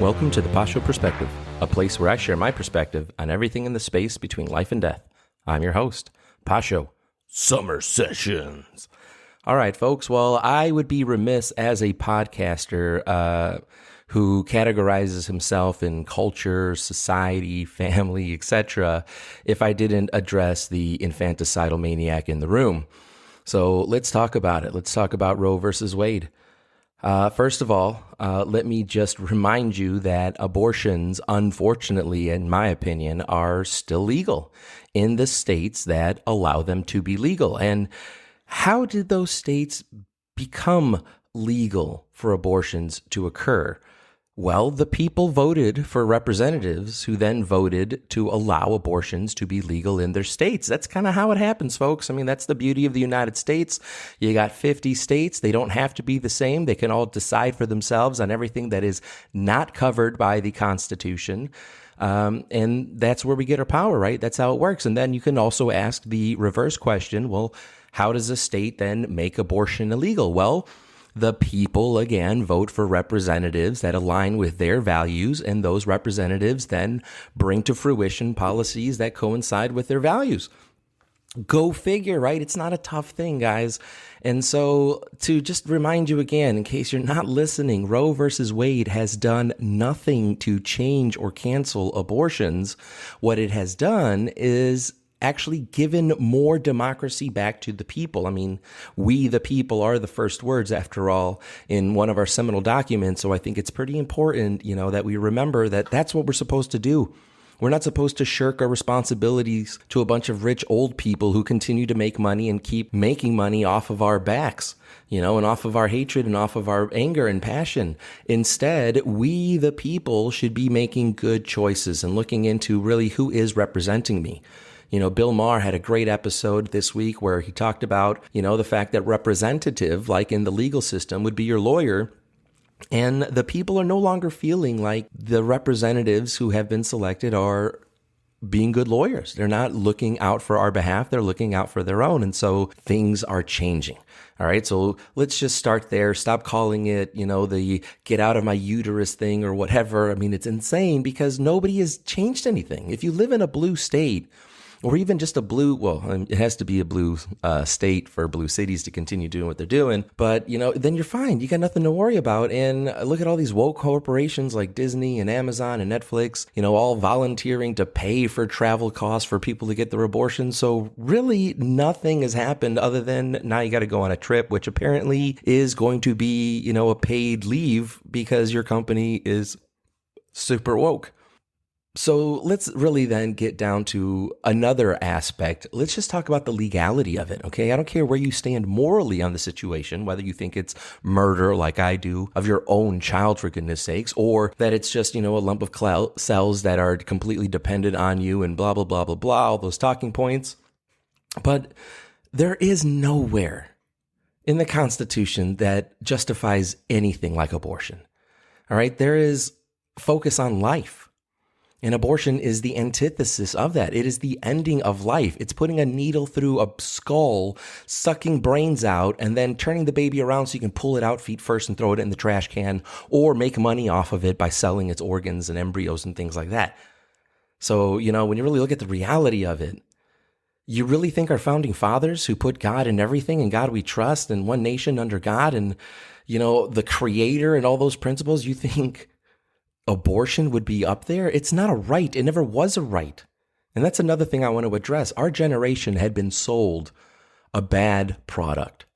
Welcome to the Pasho Perspective, a place where I share my perspective on everything in the space between life and death. I'm your host, Pasho. Summer Sessions. All right, folks. Well, I would be remiss as a podcaster who categorizes himself in culture, society, family, etc., if I didn't address the infanticidal maniac in the room. So let's talk about it. Let's talk about Roe versus Wade. First of all, let me just remind you that abortions, unfortunately, in my opinion, are still legal in the states that allow them to be legal. And how did those states become legal for abortions to occur? Well, the people voted for representatives who then voted to allow abortions to be legal in their states. That's kind of how it happens, folks. I mean, that's the beauty of the United States. You got 50 states. They don't have to be the same. They can all decide for themselves on everything that is not covered by the Constitution. And that's where we get our power, right? That's how it works. And then you can also ask the reverse question, well, how does a state then make abortion illegal? Well, the people, again, vote for representatives that align with their values, and those representatives then bring to fruition policies that coincide with their values. Go figure, right? It's not a tough thing, guys. And so to just remind you again, in case you're not listening, Roe versus Wade has done nothing to change or cancel abortions. What it has done is actually given more democracy back to the people. I mean, we the people are the first words, after all, in one of our seminal documents. So I think it's pretty important, that we remember that that's what we're supposed to do. We're not supposed to shirk our responsibilities to a bunch of rich old people who continue to make money and keep making money off of our backs, and off of our hatred and off of our anger and passion. Instead, we the people should be making good choices and looking into really who is representing me. Bill Maher had a great episode this week where he talked about, the fact that representative, like in the legal system, would be your lawyer. And the people are no longer feeling like the representatives who have been selected are being good lawyers. They're not looking out for our behalf. They're looking out for their own. And so things are changing. All right. So let's just start there. Stop calling it, the get out of my uterus thing or whatever. I mean, it's insane because nobody has changed anything. If you live in a blue state, or even just a blue, well, it has to be a blue state for blue cities to continue doing what they're doing. But, then you're fine. You got nothing to worry about. And look at all these woke corporations like Disney and Amazon and Netflix, all volunteering to pay for travel costs for people to get their abortions. So really nothing has happened other than now you got to go on a trip, which apparently is going to be, a paid leave because your company is super woke. So let's really then get down to another aspect. Let's just talk about the legality of it, okay? I don't care where you stand morally on the situation, whether you think it's murder like I do of your own child, for goodness sakes, or that it's just, a lump of cells that are completely dependent on you and blah, blah, blah, blah, blah, all those talking points. But there is nowhere in the Constitution that justifies anything like abortion, all right? There is focus on life. And abortion is the antithesis of that. It is the ending of life. It's putting a needle through a skull, sucking brains out, and then turning the baby around so you can pull it out feet first and throw it in the trash can, or make money off of it by selling its organs and embryos and things like that. So, when you really look at the reality of it, you really think our founding fathers who put God in everything and God we trust and one nation under God and, the creator and all those principles, you think abortion would be up there? It's not a right. It never was a right. And that's another thing I want to address. Our generation had been sold a bad product.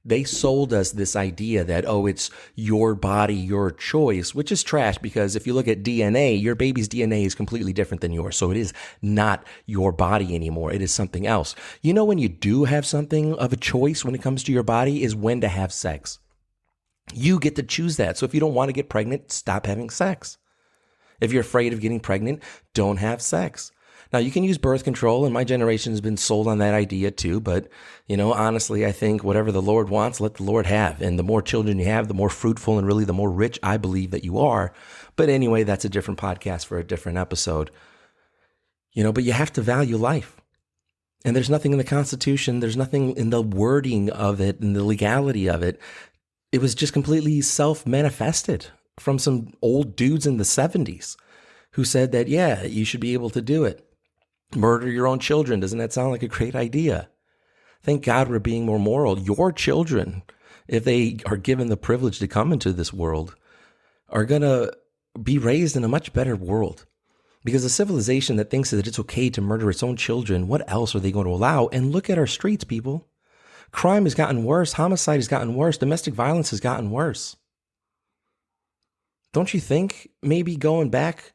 They sold us this idea that, it's your body, your choice, which is trash because if you look at DNA, your baby's DNA is completely different than yours. So it is not your body anymore. It is something else. When you do have something of a choice when it comes to your body is when to have sex. You get to choose that. So if you don't want to get pregnant, stop having sex. If you're afraid of getting pregnant, don't have sex. Now, you can use birth control, and my generation has been sold on that idea too. But, honestly, I think whatever the Lord wants, let the Lord have. And the more children you have, the more fruitful and really the more rich I believe that you are. But anyway, that's a different podcast for a different episode. But you have to value life. And there's nothing in the Constitution, there's nothing in the wording of it and the legality of it. It was just completely self-manifested from some old dudes in the 70s who said that, yeah, you should be able to do it. Murder your own children. Doesn't that sound like a great idea? Thank God we're being more moral. Your children, if they are given the privilege to come into this world, are going to be raised in a much better world. Because a civilization that thinks that it's okay to murder its own children, what else are they going to allow? And look at our streets, people. Crime has gotten worse. Homicide has gotten worse. Domestic violence has gotten worse. Don't you think maybe going back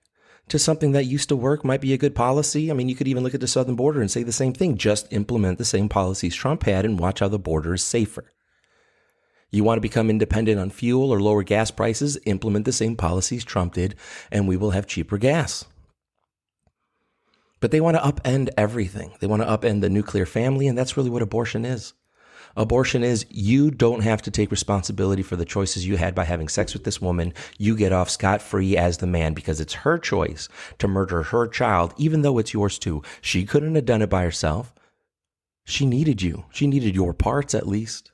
to something that used to work might be a good policy? I mean, you could even look at the southern border and say the same thing. Just implement the same policies Trump had and watch how the border is safer. You want to become independent on fuel or lower gas prices? Implement the same policies Trump did, and we will have cheaper gas. But they want to upend everything. They want to upend the nuclear family, and that's really what abortion is. Abortion is you don't have to take responsibility for the choices you had by having sex with this woman. You get off scot-free as the man because it's her choice to murder her child, even though it's yours too. She couldn't have done it by herself. She needed you. She needed your parts at least.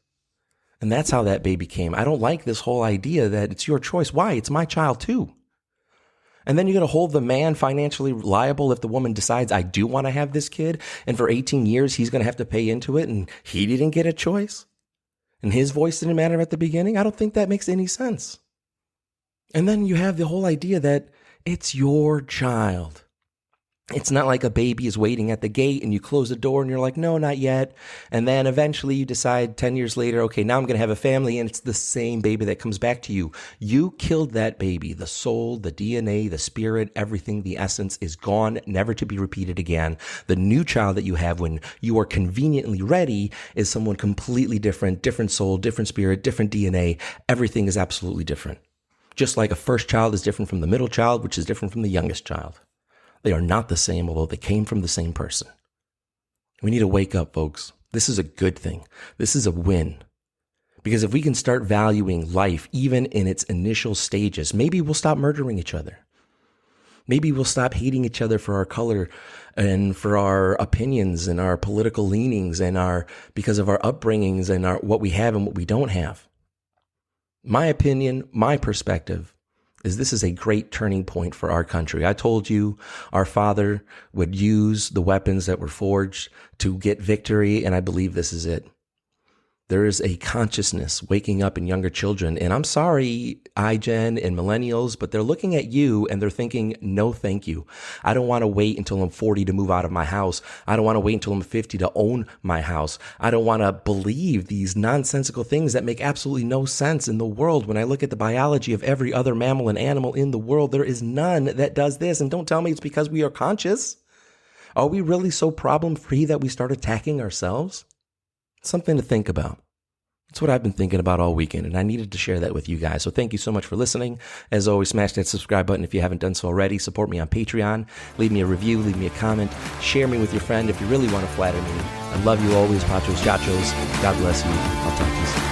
And that's how that baby came. I don't like this whole idea that it's your choice. Why? It's my child too. And then you're going to hold the man financially liable if the woman decides, I do want to have this kid, and for 18 years he's going to have to pay into it, and he didn't get a choice, and his voice didn't matter at the beginning. I don't think that makes any sense. And then you have the whole idea that it's your child. It's not like a baby is waiting at the gate and you close the door and you're like, no, not yet. And then eventually you decide 10 years later, okay, now I'm going to have a family, and it's the same baby that comes back to you. You killed that baby. The soul, the DNA, the spirit, everything, the essence is gone, never to be repeated again. The new child that you have when you are conveniently ready is someone completely different soul, different spirit, different DNA. Everything is absolutely different. Just like a first child is different from the middle child, which is different from the youngest child. They are not the same, although they came from the same person. We need to wake up, folks. This is a good thing. This is a win. Because if we can start valuing life, even in its initial stages, maybe we'll stop murdering each other. Maybe we'll stop hating each other for our color and for our opinions and our political leanings and because of our upbringings and what we have and what we don't have. My opinion, my perspective, is this is a great turning point for our country. I told you our father would use the weapons that were forged to get victory, and I believe this is it. There is a consciousness waking up in younger children, and I'm sorry, iGen and millennials, but they're looking at you and they're thinking, no, thank you. I don't want to wait until I'm 40 to move out of my house. I don't want to wait until I'm 50 to own my house. I don't want to believe these nonsensical things that make absolutely no sense in the world. When I look at the biology of every other mammal and animal in the world, there is none that does this. And don't tell me it's because we are conscious. Are we really so problem-free that we start attacking ourselves? Something to think about. That's what I've been thinking about all weekend, and I needed to share that with you guys. So thank you so much for listening. As always, smash that subscribe button if you haven't done so already. Support me on Patreon. Leave me a review. Leave me a comment. Share me with your friend if you really want to flatter me. I love you always, Pachos, Chachos. God bless you. I'll talk to you soon.